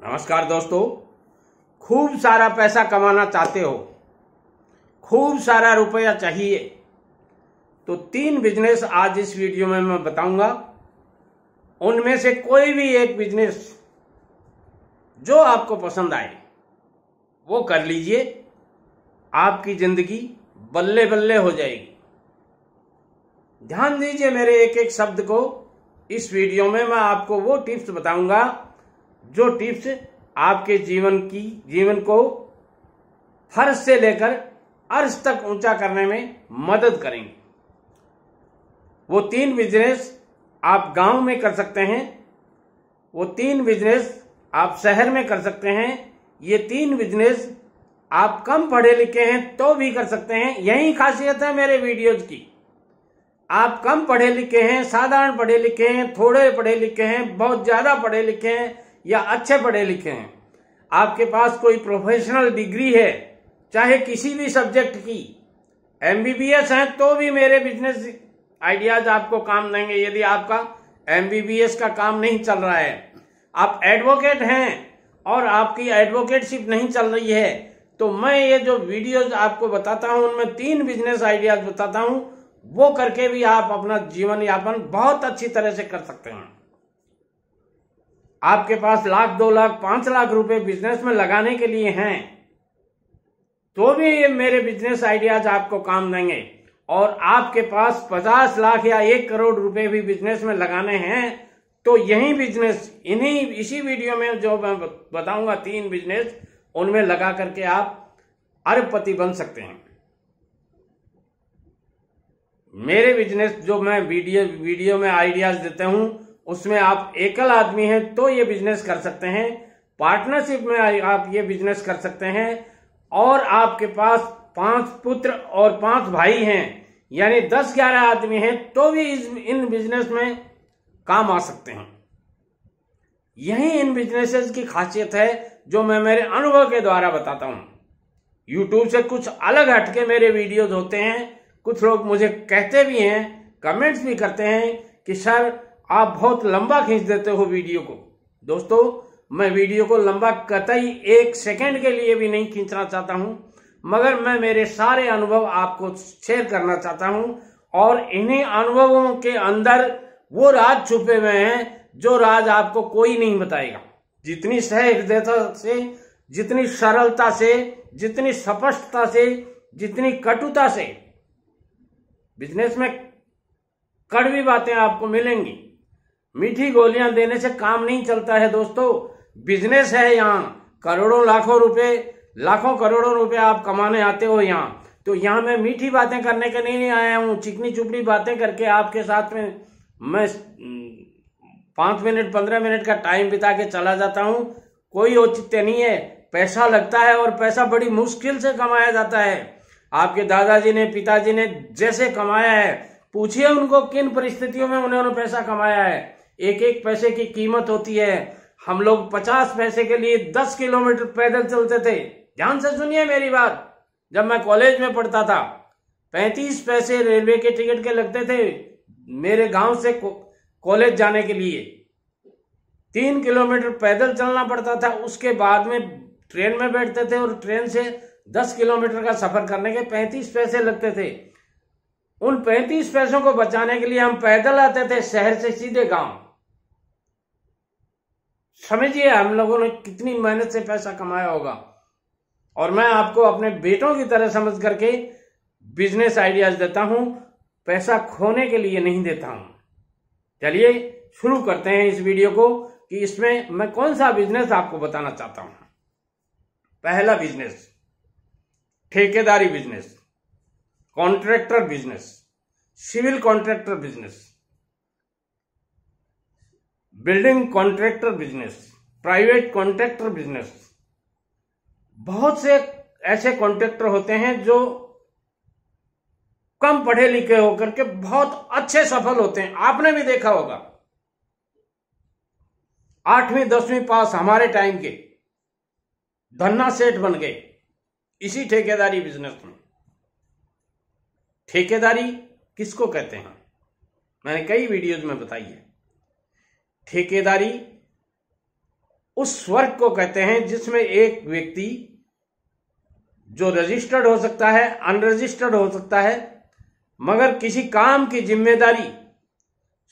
नमस्कार दोस्तों। खूब सारा पैसा कमाना चाहते हो, खूब सारा रुपया चाहिए, तो 3 बिजनेस आज इस वीडियो में मैं बताऊंगा। उनमें से कोई भी एक बिजनेस जो आपको पसंद आए वो कर लीजिए, आपकी जिंदगी बल्ले बल्ले हो जाएगी। ध्यान दीजिए मेरे एक एक शब्द को। इस वीडियो में मैं आपको वो टिप्स बताऊंगा जो टिप्स आपके जीवन को फर्श से लेकर अर्श तक ऊंचा करने में मदद करेंगे। वो 3 बिजनेस आप गांव में कर सकते हैं, वो 3 बिजनेस आप शहर में कर सकते हैं, ये 3 बिजनेस आप कम पढ़े लिखे हैं तो भी कर सकते हैं। यही खासियत है मेरे वीडियोज की। आप कम पढ़े लिखे हैं, साधारण पढ़े लिखे हैं, थोड़े पढ़े लिखे हैं, बहुत ज्यादा पढ़े लिखे हैं या अच्छे पढ़े लिखे हैं, आपके पास कोई प्रोफेशनल डिग्री है चाहे किसी भी सब्जेक्ट की, एमबीबीएस है तो भी मेरे बिजनेस आइडियाज आपको काम देंगे। यदि आपका एमबीबीएस का काम नहीं चल रहा है, आप एडवोकेट हैं और आपकी एडवोकेटशिप नहीं चल रही है, तो मैं ये जो वीडियोज आपको बताता हूं उनमें 3 बिजनेस आइडियाज बताता हूं, वो करके भी आप अपना जीवन यापन बहुत अच्छी तरह से कर सकते हैं। आपके पास लाख, 2 लाख, 5 लाख रुपए बिजनेस में लगाने के लिए हैं तो भी ये मेरे बिजनेस आइडियाज आपको काम देंगे। और आपके पास 50 लाख या 1 करोड़ रुपए भी बिजनेस में लगाने हैं तो यही बिजनेस इसी वीडियो में जो मैं बताऊंगा 3 बिजनेस, उनमें लगा करके आप अरबपति बन सकते हैं। मेरे बिजनेस जो मैं वीडियो में आइडियाज देते हूं उसमें आप एकल आदमी हैं तो ये बिजनेस कर सकते हैं, पार्टनरशिप में आप ये बिजनेस कर सकते हैं, और आपके पास 5 पुत्र और 5 भाई हैं यानी 10-11 आदमी हैं तो भी इन बिजनेस में काम आ सकते हैं। यही इन बिजनेसेस की खासियत है जो मैं मेरे अनुभव के द्वारा बताता हूं। यूट्यूब से कुछ अलग हटके मेरे वीडियोज होते हैं। कुछ लोग मुझे कहते भी हैं, कमेंट्स भी करते हैं कि सर आप बहुत लंबा खींच देते हो वीडियो को। दोस्तों, मैं वीडियो को लंबा कतई 1 सेकंड के लिए भी नहीं खींचना चाहता हूं, मगर मैं मेरे सारे अनुभव आपको शेयर करना चाहता हूं, और इन्हीं अनुभवों के अंदर वो राज छुपे हुए हैं जो राज आपको कोई नहीं बताएगा। जितनी सहृदयता से, जितनी सरलता से, जितनी स्पष्टता से, जितनी कटुता से बिजनेस में कड़वी बातें आपको मिलेंगी। मीठी गोलियां देने से काम नहीं चलता है दोस्तों। बिजनेस है, यहाँ करोड़ों लाखों रुपए, लाखों करोड़ों रुपए आप कमाने आते हो यहाँ, तो यहाँ मैं मीठी बातें करने के नहीं आया हूँ। चिकनी चुपड़ी बातें करके आपके साथ में मैं 5 मिनट 15 मिनट का टाइम बिता के चला जाता हूँ। कोई औचित्य नहीं है। पैसा लगता है और पैसा बड़ी मुश्किल से कमाया जाता है। आपके दादाजी ने, पिताजी ने जैसे कमाया है, पूछिए उनको किन परिस्थितियों में उन्होंने पैसा कमाया है। एक एक पैसे की कीमत होती है। हम लोग 50 पैसे के लिए 10 किलोमीटर पैदल चलते थे। ध्यान से सुनिए मेरी बात। जब मैं कॉलेज में पढ़ता था 35 पैसे रेलवे के टिकट के लगते थे मेरे गांव से कॉलेज जाने के लिए। 3 किलोमीटर पैदल चलना पड़ता था। उसके बाद में ट्रेन में बैठते थे और ट्रेन से 10 किलोमीटर का सफर करने के 35 पैसे लगते थे। उन 35 पैसों को बचाने के लिए हम पैदल आते थे शहर से सीधे गांव। समझिए हम लोगों ने कितनी मेहनत से पैसा कमाया होगा। और मैं आपको अपने बेटों की तरह समझ करके बिजनेस आइडियाज देता हूं, पैसा खोने के लिए नहीं देता हूं। चलिए शुरू करते हैं इस वीडियो को कि इसमें मैं कौन सा बिजनेस आपको बताना चाहता हूं। पहला बिजनेस, ठेकेदारी business, contractor business, civil contractor business, building contractor business, private contractor business. बहुत से ऐसे कॉन्ट्रैक्टर होते हैं जो कम पढ़े लिखे होकर के बहुत अच्छे सफल होते हैं। आपने भी देखा होगा, 8वीं 10वीं पास हमारे टाइम के धन्ना सेठ बन गए इसी ठेकेदारी बिजनेस में। ठेकेदारी किसको कहते हैं मैंने कई वीडियोज में बताई है। ठेकेदारी उस वर्क को कहते हैं जिसमें एक व्यक्ति जो रजिस्टर्ड हो सकता है, अनरजिस्टर्ड हो सकता है, मगर किसी काम की जिम्मेदारी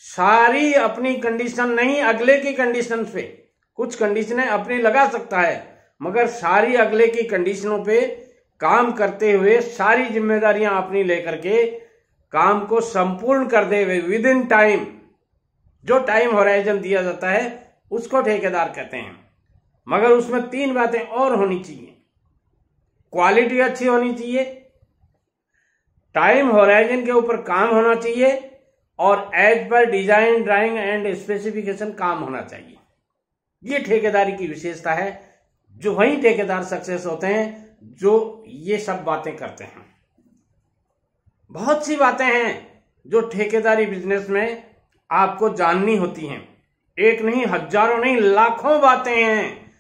सारी अपनी कंडीशन नहीं, अगले की कंडीशन पे, कुछ कंडीशनें अपनी लगा सकता है, मगर सारी अगले की कंडीशनों पे काम करते हुए सारी जिम्मेदारियां अपनी लेकर के काम को संपूर्ण कर दे हुए विद इन टाइम, जो टाइम होराइजन दिया जाता है उसको ठेकेदार कहते हैं। मगर उसमें 3 बातें और होनी चाहिए। क्वालिटी अच्छी होनी चाहिए, टाइम होराइजन के ऊपर काम होना चाहिए, और as per design, drawing and specification काम होना चाहिए। ये ठेकेदारी की विशेषता है। जो वही ठेकेदार सक्सेस होते हैं जो ये सब बातें करते हैं। बहुत सी बातें हैं जो ठेकेदारी बिजनेस में आपको जाननी होती हैं। एक नहीं, हजारों नहीं, लाखों बातें हैं।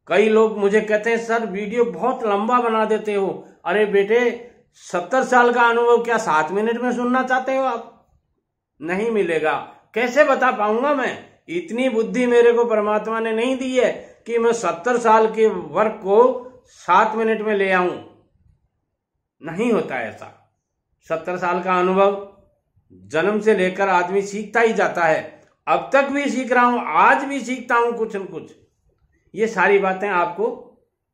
कई लोग मुझे कहते हैं सर वीडियो बहुत लंबा बना देते हो। अरे बेटे, 70 साल का अनुभव क्या 7 मिनट में सुनना चाहते हो आप? नहीं मिलेगा। कैसे बता पाऊंगा मैं? इतनी बुद्धि मेरे को परमात्मा ने नहीं दी है कि मैं 70 साल के वर्क को 7 मिनट में ले आऊं। नहीं होता ऐसा। 70 साल का अनुभव जन्म से लेकर आदमी सीखता ही जाता है। अब तक भी सीख रहा हूं, आज भी सीखता हूं कुछ न कुछ। ये सारी बातें आपको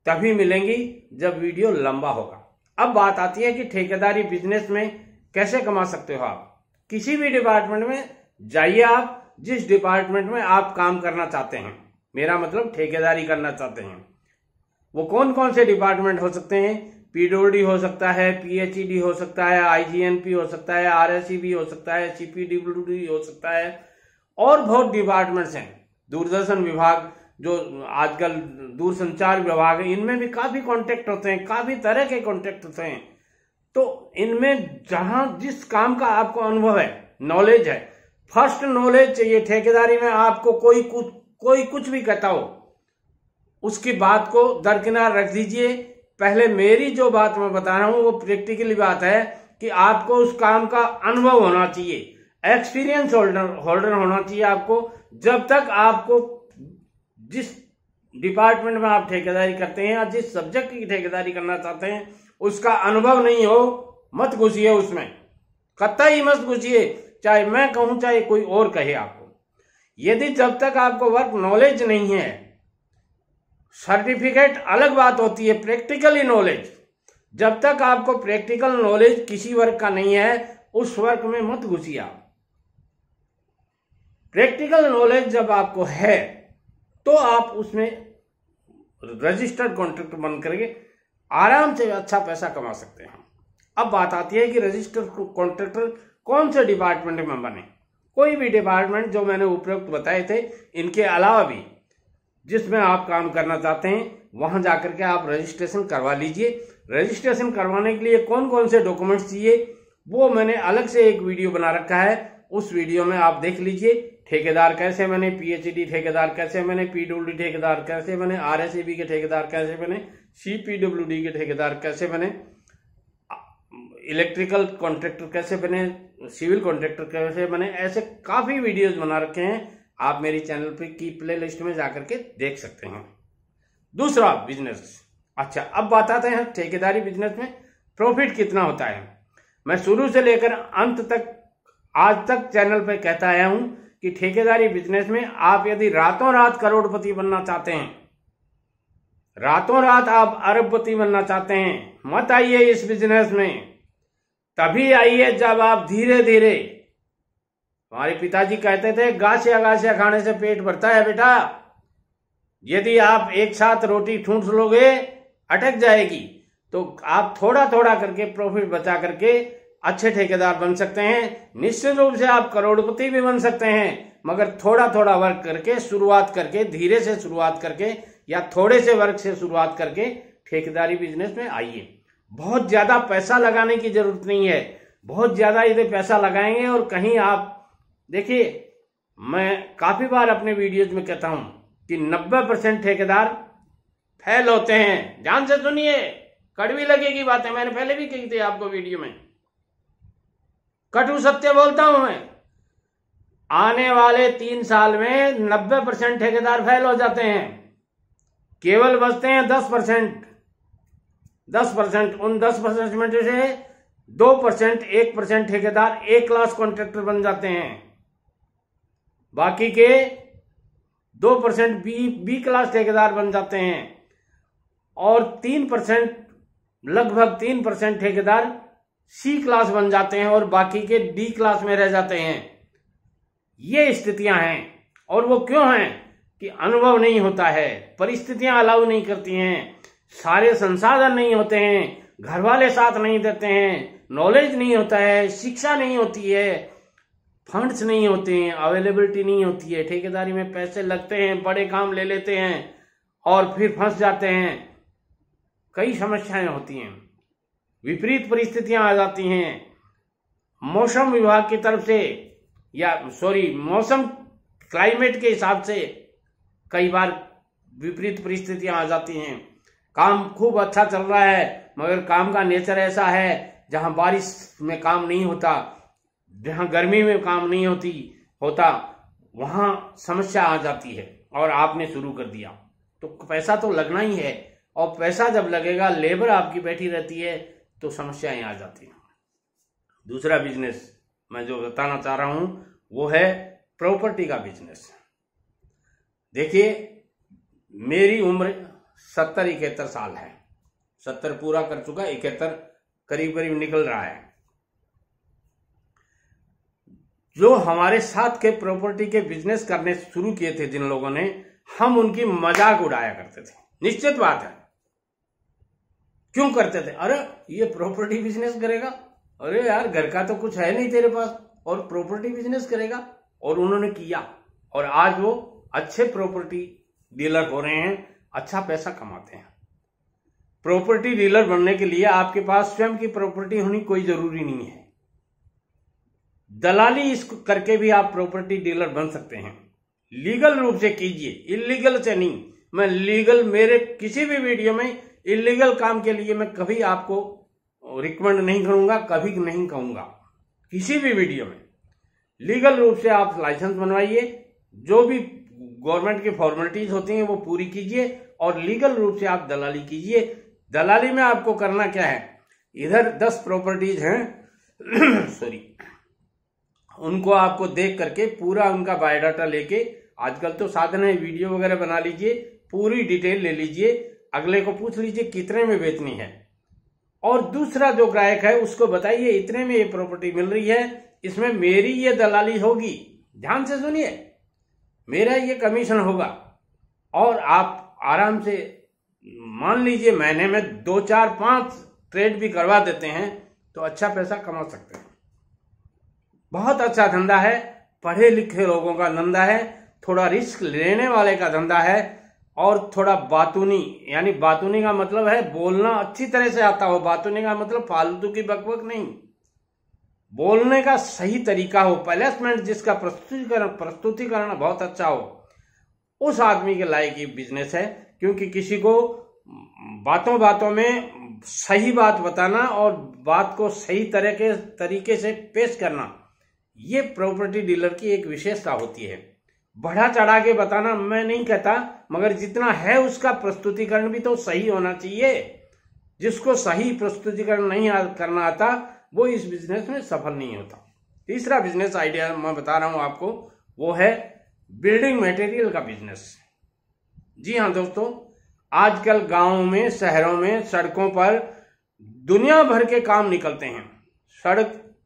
तभी मिलेंगी जब वीडियो लंबा होगा। अब बात आती है कि ठेकेदारी बिजनेस में कैसे कमा सकते हो आप। किसी भी डिपार्टमेंट में जाइए आप, जिस डिपार्टमेंट में आप काम करना चाहते हैं, मेरा मतलब ठेकेदारी करना चाहते हैं। वो कौन कौन से डिपार्टमेंट हो सकते हैं? पीडब्ल्यूडी हो सकता है, पीएचईडी हो सकता है, आईजीएनपी हो सकता है, आरएसईबी हो सकता है, सीपीडब्ल्यूडी हो सकता है, और बहुत डिपार्टमेंट्स हैं। दूरदर्शन विभाग, जो आजकल दूरसंचार विभाग है, इनमें भी काफी कॉन्टेक्ट होते हैं, काफी तरह के कॉन्टेक्ट होते हैं। तो इनमें जहां जिस काम का आपको अनुभव है, नॉलेज है, फर्स्ट नॉलेज चाहिए। ठेकेदारी में आपको कोई कुछ भी कहता हो, उसकी बात को दरकिनार रख दीजिए। पहले मेरी जो बात मैं बता रहा हूं वो प्रैक्टिकली बात है कि आपको उस काम का अनुभव होना चाहिए, एक्सपीरियंस होल्डर होना चाहिए आपको। जब तक आपको जिस डिपार्टमेंट में आप ठेकेदारी करते हैं या जिस सब्जेक्ट की ठेकेदारी करना चाहते हैं उसका अनुभव नहीं हो, मत घुसिए उसमें, कतई मत घुसिए। चाहे मैं कहूं चाहे कोई और कहे आपको। यदि जब तक आपको वर्क नॉलेज नहीं है, सर्टिफिकेट अलग बात होती है, प्रैक्टिकली नॉलेज, जब तक आपको प्रैक्टिकल नॉलेज किसी वर्क का नहीं है उस वर्क में मत घुसिए आप। प्रैक्टिकल नॉलेज जब आपको है तो आप उसमें रजिस्टर्ड कॉन्ट्रैक्टर बन करके आराम से अच्छा पैसा कमा सकते हैं। अब बात आती है कि रजिस्टर्ड कॉन्ट्रैक्टर कौन से डिपार्टमेंट में बने। कोई भी डिपार्टमेंट जो मैंने उपरोक्त बताए थे, इनके अलावा भी जिसमें आप काम करना चाहते हैं वहां जाकर के आप रजिस्ट्रेशन करवा लीजिए। रजिस्ट्रेशन करवाने के लिए कौन कौन से डॉक्यूमेंट्स चाहिए वो मैंने अलग से एक वीडियो बना रखा है, उस वीडियो में आप देख लीजिए। ठेकेदार कैसे बने, पीएचडी ठेकेदार कैसे बने, पीडब्ल्यूडी ठेकेदार कैसे बने, आरएसईबी के ठेकेदार कैसे बने, सीपीडब्ल्यूडी के ठेकेदार कैसे बने, इलेक्ट्रिकल कॉन्ट्रैक्टर कैसे बने, सिविल कॉन्ट्रैक्टर कैसे बने, ऐसे काफी वीडियोस बना रखे हैं। आप मेरी चैनल पे की प्ले लिस्ट में जाकर के देख सकते हैं। दूसरा बिजनेस। अच्छा, अब बात आते हैं ठेकेदारी बिजनेस में प्रॉफिट कितना होता है। मैं शुरू से लेकर अंत तक आज तक चैनल पे कहता आया हूं कि ठेकेदारी बिजनेस में आप यदि रातों रात करोड़पति बनना चाहते हैं, रातों रात आप अरबपति बनना चाहते हैं, मत आइए इस बिजनेस में। तभी आइए जब आप धीरे धीरे, हमारे पिताजी कहते थे गाछिया गाछिया खाने से पेट भरता है बेटा। यदि आप एक साथ रोटी ठूंस लोगे अटक जाएगी। तो आप थोड़ा थोड़ा करके प्रॉफिट बचा करके अच्छे ठेकेदार बन सकते हैं। निश्चित रूप से आप करोड़पति भी बन सकते हैं, मगर थोड़ा थोड़ा वर्क करके, शुरुआत करके, धीरे से शुरुआत करके या थोड़े से वर्क से शुरुआत करके ठेकेदारी बिजनेस में आइए। बहुत ज्यादा पैसा लगाने की जरूरत नहीं है। बहुत ज्यादा यदि पैसा लगाएंगे और कहीं आप देखिए, मैं काफी बार अपने वीडियोज में कहता हूं कि 90% ठेकेदार फेल होते हैं। ध्यान से सुनिए, कड़वी लगेगी बातें, मैंने पहले भी कही थी आपको वीडियो में, कटु सत्य बोलता हूं मैं। आने वाले 3 साल में 90% ठेकेदार फेल हो जाते हैं। केवल बचते हैं 10%। 10%, उन 10% में से 2%, 1% ठेकेदार ए क्लास कॉन्ट्रैक्टर बन जाते हैं। बाकी के 2% बी क्लास ठेकेदार बन जाते हैं और 3%, लगभग 3% ठेकेदार सी क्लास बन जाते हैं और बाकी के डी क्लास में रह जाते हैं। ये स्थितियां हैं। और वो क्यों हैं कि अनुभव नहीं होता है, परिस्थितियां अलाउ नहीं करती हैं, सारे संसाधन नहीं होते हैं, घर वाले साथ नहीं देते हैं, नॉलेज नहीं होता है, शिक्षा नहीं होती है, फंड्स नहीं होते हैं, अवेलेबिलिटी नहीं होती है, ठेकेदारी में पैसे लगते हैं, बड़े काम ले लेते हैं और फिर फंस जाते हैं। कई समस्याएं होती हैं, विपरीत परिस्थितियां आ जाती हैं। मौसम विभाग की तरफ से मौसम क्लाइमेट के हिसाब से कई बार विपरीत परिस्थितियां आ जाती हैं। काम खूब अच्छा चल रहा है मगर काम का नेचर ऐसा है जहां बारिश में काम नहीं होता, जहां गर्मी में काम नहीं होता वहां समस्या आ जाती है और आपने शुरू कर दिया तो पैसा तो लगना ही है। और पैसा जब लगेगा, लेबर आपकी बैठी रहती है तो समस्याएं आ जाती हैं। दूसरा बिजनेस मैं जो बताना चाह रहा हूं वो है प्रॉपर्टी का बिजनेस। देखिए, मेरी उम्र 70-71 साल है। 70 पूरा कर चुका, 71 करीब करीब निकल रहा है। जो हमारे साथ के प्रॉपर्टी के बिजनेस करने शुरू किए थे जिन लोगों ने, हम उनकी मजाक उड़ाया करते थे। निश्चित बात है, क्यों करते थे? अरे ये प्रॉपर्टी बिजनेस करेगा, अरे यार घर का तो कुछ है नहीं तेरे पास और प्रॉपर्टी बिजनेस करेगा। और उन्होंने किया और आज वो अच्छे प्रॉपर्टी डीलर हो रहे हैं, अच्छा पैसा कमाते हैं। प्रॉपर्टी डीलर बनने के लिए आपके पास स्वयं की प्रॉपर्टी होनी कोई जरूरी नहीं है। दलाली इसको करके भी आप प्रॉपर्टी डीलर बन सकते हैं। लीगल रूप से कीजिए, इलीगल से नहीं। मैं लीगल, मेरे किसी भी वीडियो में इलीगल काम के लिए मैं कभी आपको रिकमेंड नहीं करूंगा, कभी नहीं कहूंगा। किसी भी वीडियो में लीगल रूप से आप लाइसेंस बनवाइए, जो भी गवर्नमेंट की फॉर्मेलिटीज होती हैं वो पूरी कीजिए और लीगल रूप से आप दलाली कीजिए। दलाली में आपको करना क्या है, इधर 10 प्रॉपर्टीज हैं सॉरी, उनको आपको देख करके पूरा उनका बायोडाटा लेके, आजकल तो साधन है, वीडियो वगैरह बना लीजिए, पूरी डिटेल ले लीजिए, अगले को पूछ लीजिए कितने में बेचनी है और दूसरा जो ग्राहक है उसको बताइए इतने में ये प्रॉपर्टी मिल रही है, इसमें मेरी ये दलाली होगी, ध्यान से सुनिए, मेरा ये कमीशन होगा। और आप आराम से मान लीजिए महीने में 2, 4, 5 ट्रेड भी करवा देते हैं तो अच्छा पैसा कमा सकते हैं। बहुत अच्छा धंधा है, पढ़े लिखे लोगों का धंधा है, थोड़ा रिस्क लेने वाले का धंधा है और थोड़ा बातूनी, यानी बातूनी का मतलब है बोलना अच्छी तरह से आता हो, बातूनी का मतलब फालतू की बकबक नहीं, बोलने का सही तरीका हो, प्लेसमेंट जिसका प्रस्तुतिकरण बहुत अच्छा हो, उस आदमी के लायक ये बिजनेस है। क्योंकि किसी को बातों बातों में सही बात बताना और बात को सही तरीके से पेश करना, ये प्रॉपर्टी डीलर की एक विशेषता होती है। बढ़ा चढ़ा के बताना मैं नहीं कहता, मगर जितना है उसका प्रस्तुतिकरण भी तो सही होना चाहिए। जिसको सही प्रस्तुतिकरण नहीं करना आता वो इस बिजनेस में सफल नहीं होता। तीसरा बिजनेस आइडिया मैं बता रहा हूं आपको, वो है बिल्डिंग मटेरियल का बिजनेस। जी हाँ दोस्तों, आजकल गांवों में, शहरों में, सड़कों पर दुनिया भर के काम निकलते हैं। सड़क,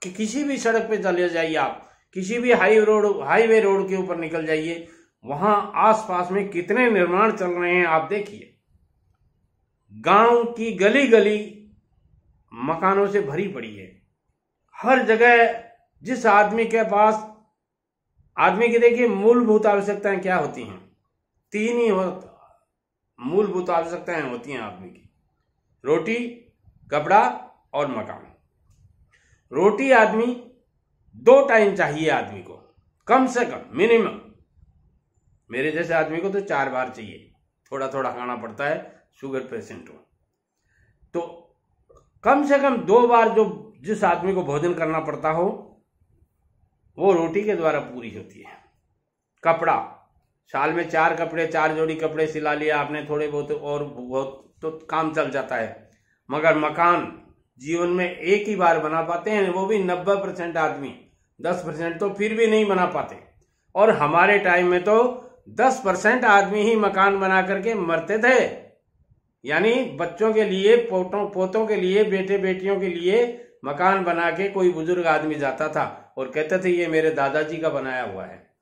किसी भी सड़क पे चले जाइए आप, किसी भी हाईवे रोड के ऊपर निकल जाइए, वहां आसपास में कितने निर्माण चल रहे हैं आप देखिए। गांव की गली गली मकानों से भरी पड़ी है। हर जगह जिस आदमी के पास, आदमी की देखिए मूलभूत आवश्यकताएं क्या होती हैं, 3 ही मूलभूत आवश्यकताएं होती हैं आदमी की, रोटी, कपड़ा और मकान। रोटी आदमी 2 टाइम चाहिए आदमी को, कम से कम मिनिमम। मेरे जैसे आदमी को तो 4 बार चाहिए, थोड़ा थोड़ा खाना पड़ता है, शुगर पेशेंट हो तो कम से कम 2 बार जो जिस आदमी को भोजन करना पड़ता हो वो रोटी के द्वारा पूरी होती है। कपड़ा, साल में 4 जोड़ी कपड़े सिला लिया आपने थोड़े बहुत, और बहुत तो काम चल जाता है। मगर मकान जीवन में एक ही बार बना पाते हैं, वो भी 90% आदमी, 10% तो फिर भी नहीं बना पाते। और हमारे टाइम में तो 10% आदमी ही मकान बना करके मरते थे। यानी बच्चों के लिए, पोतों के लिए, बेटे बेटियों के लिए मकान बना के कोई बुजुर्ग आदमी जाता था और कहते थे ये मेरे दादाजी का बनाया हुआ है।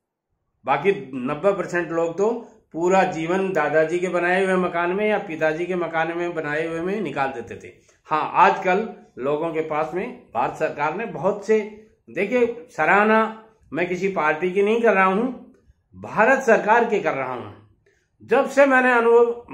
बाकी 90% लोग तो पूरा जीवन दादाजी के बनाए हुए मकान में या पिताजी के मकान में बनाए हुए में निकाल देते थे। हाँ, आजकल लोगों के पास में भारत सरकार ने बहुत से, देखिए सराहना मैं किसी पार्टी की नहीं कर रहा हूं, भारत सरकार की कर रहा हूं। जब से मैंने अनुभव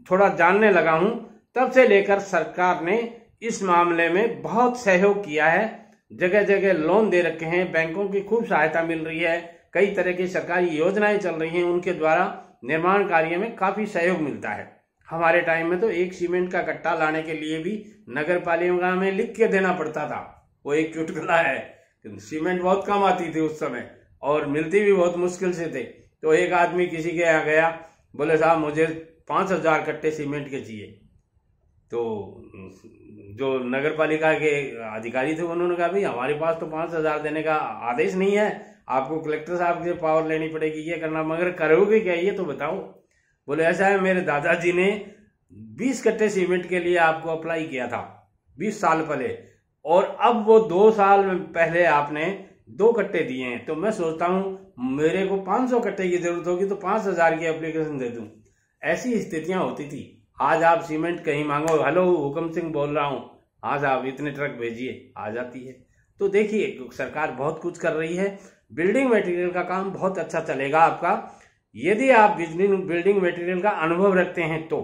थोड़ा जानने लगा हूं, तब से लेकर सरकार ने इस मामले में बहुत सहयोग किया है। जगह जगह लोन दे रखे हैं, बैंकों की खूब सहायता मिल रही है, कई तरह की सरकारी योजनाएं चल रही हैं, उनके द्वारा निर्माण कार्य में काफी सहयोग मिलता है। हमारे टाइम में तो एक सीमेंट का कट्टा लाने के लिए भी नगर पालिका में लिख के देना पड़ता था। वो एक चुटकुला है, सीमेंट बहुत कम आती थी उस समय और मिलती भी बहुत मुश्किल से थे। तो एक आदमी किसी के यहाँ गया, बोले साहब मुझे 5000 कट्टे सीमेंट के चाहिए। तो जो नगर पालिका के अधिकारी थे उन्होंने कहा भाई हमारे पास तो 5000 देने का आदेश नहीं है, आपको कलेक्टर साहब से पावर लेनी पड़ेगी, ये करना, मगर करोगे क्या ये तो बताओ। बोले ऐसा है, मेरे दादाजी ने 20 कट्टे सीमेंट के लिए आपको अप्लाई किया था 20 साल पहले, और अब वो 2 साल पहले आपने 2 कट्टे दिए हैं। तो मैं सोचता हूं मेरे को 500 कट्टे की जरूरत होगी तो 5000 की एप्लीकेशन दे दूं। ऐसी स्थितियां होती थी। आज आप सीमेंट कहीं मांगो, हेलो हुकम सिंह बोल रहा हूं, आज आप इतने ट्रक भेजिए, आ जाती है। तो देखिए सरकार बहुत कुछ कर रही है। बिल्डिंग मटेरियल का काम बहुत अच्छा चलेगा आपका, यदि आप बिल्डिंग मटेरियल का अनुभव रखते हैं तो।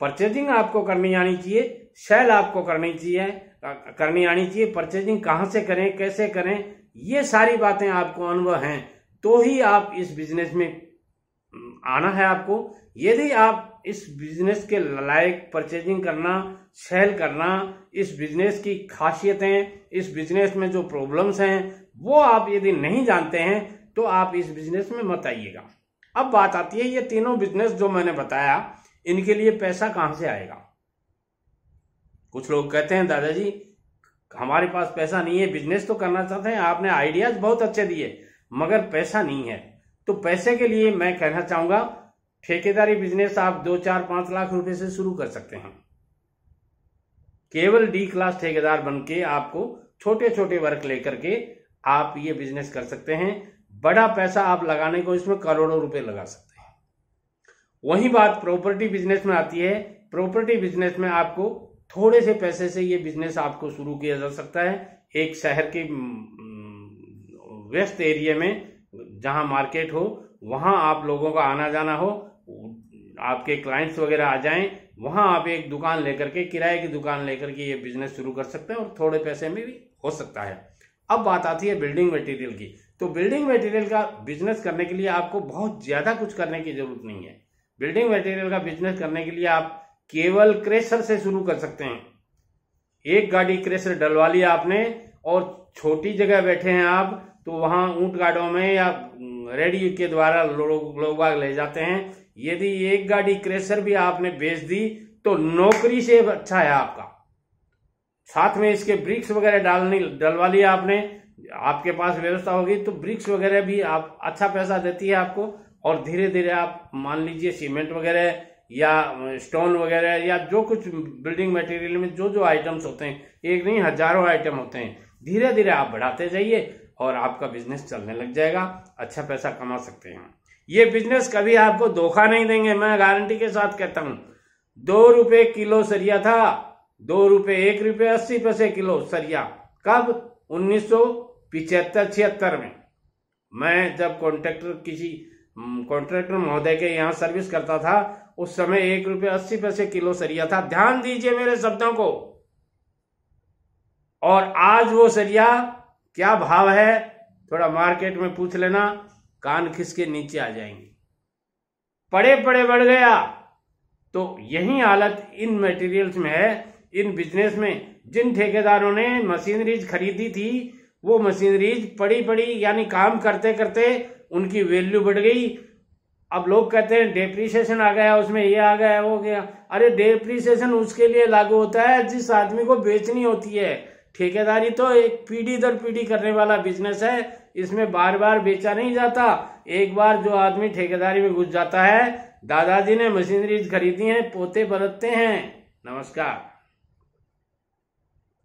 परचेजिंग आपको करनी आनी चाहिए, सेल आपको करनी आनी चाहिए। परचेजिंग कहां से करें, कैसे करें, ये सारी बातें आपको अनुभव हैं तो ही आप इस बिजनेस में आना है आपको। यदि आप इस बिजनेस के लायक परचेजिंग करना, सेल करना, इस बिजनेस की खासियतें, इस बिजनेस में जो प्रॉब्लम्स हैं वो आप यदि नहीं जानते हैं तो आप इस बिजनेस में मत आइएगा। अब बात आती है ये तीनों बिजनेस जो मैंने बताया, इनके लिए पैसा कहां से आएगा। कुछ लोग कहते हैं दादाजी हमारे पास पैसा नहीं है, बिजनेस तो करना चाहते हैं, आपने आइडियाज बहुत अच्छे दिए मगर पैसा नहीं है। तो पैसे के लिए मैं कहना चाहूंगा ठेकेदारी बिजनेस आप 2, 4, 5 लाख रुपए से शुरू कर सकते हैं। केवल डी क्लास ठेकेदार बन के आपको छोटे छोटे वर्क लेकर के आप ये बिजनेस कर सकते हैं। बड़ा पैसा आप लगाने को इसमें करोड़ों रुपए लगा सकते हैं। वही बात प्रॉपर्टी बिजनेस में आती है। प्रॉपर्टी बिजनेस में आपको थोड़े से पैसे से ये बिजनेस आपको शुरू किया जा सकता है। एक शहर के व्यस्त एरिया में जहां मार्केट हो, वहां आप लोगों का आना जाना हो, आपके क्लाइंट्स वगैरह आ जाएं, वहां आप एक दुकान लेकर के, किराए की दुकान लेकर के ये बिजनेस शुरू कर सकते हैं और थोड़े पैसे में भी हो सकता है। अब बात आती है बिल्डिंग मटेरियल की। तो बिल्डिंग मटेरियल का बिजनेस करने के लिए आपको बहुत ज्यादा कुछ करने की जरूरत नहीं है। बिल्डिंग मटेरियल का बिजनेस करने के लिए आप केवल क्रेशर से शुरू कर सकते हैं। एक गाड़ी क्रेशर डलवा लिया आपने और छोटी जगह बैठे हैं आप, तो वहां ऊंट गाड़ों में या रेडी के द्वारा लोग ले जाते हैं। यदि एक गाड़ी क्रेशर भी आपने बेच दी तो नौकरी से अच्छा है आपका। साथ में इसके ब्रिक्स वगैरह डलवा लिया आपने, आपके पास व्यवस्था होगी तो ब्रिक्स वगैरह भी आप अच्छा पैसा देती है आपको। और धीरे धीरे आप मान लीजिए सीमेंट वगैरह या स्टोन वगैरह या जो कुछ बिल्डिंग मटेरियल में जो जो आइटम्स होते हैं, एक नहीं हजारों आइटम होते हैं, धीरे धीरे आप बढ़ाते जाइए और आपका बिजनेस चलने लग जाएगा, अच्छा पैसा कमा सकते हैं। ये बिजनेस कभी आपको धोखा नहीं देंगे, मैं गारंटी के साथ कहता हूं। 2 रुपए किलो सरिया था, 2 रुपए 1 रुपए 80 पैसे किलो सरिया। कब? 1975-76 में। मैं जब कॉन्ट्रैक्टर महोदय के यहाँ सर्विस करता था, उस समय 1 रुपए 80 पैसे किलो सरिया था। ध्यान दीजिए मेरे शब्दों को। और आज वो सरिया क्या भाव है थोड़ा मार्केट में पूछ लेना, कान खिसके नीचे आ जाएंगे। पड़े बढ़ गया। तो यही हालत इन मटेरियल्स में है। इन बिजनेस में जिन ठेकेदारों ने मशीनरीज खरीदी थी, वो मशीनरीज पड़ी यानी काम करते करते उनकी वैल्यू बढ़ गई। अब लोग कहते हैं डेप्रीसिएशन आ गया, उसमें ये आ गया, वो गया। अरे डेप्रीसिएशन उसके लिए लागू होता है जिस आदमी को बेचनी होती है। ठेकेदारी तो एक पीढ़ी दर पीढ़ी करने वाला बिजनेस है, इसमें बार बार बेचा नहीं जाता। एक बार जो आदमी ठेकेदारी में घुस जाता है, दादाजी ने मशीनरी खरीदी है, पोते बरतते हैं। नमस्कार।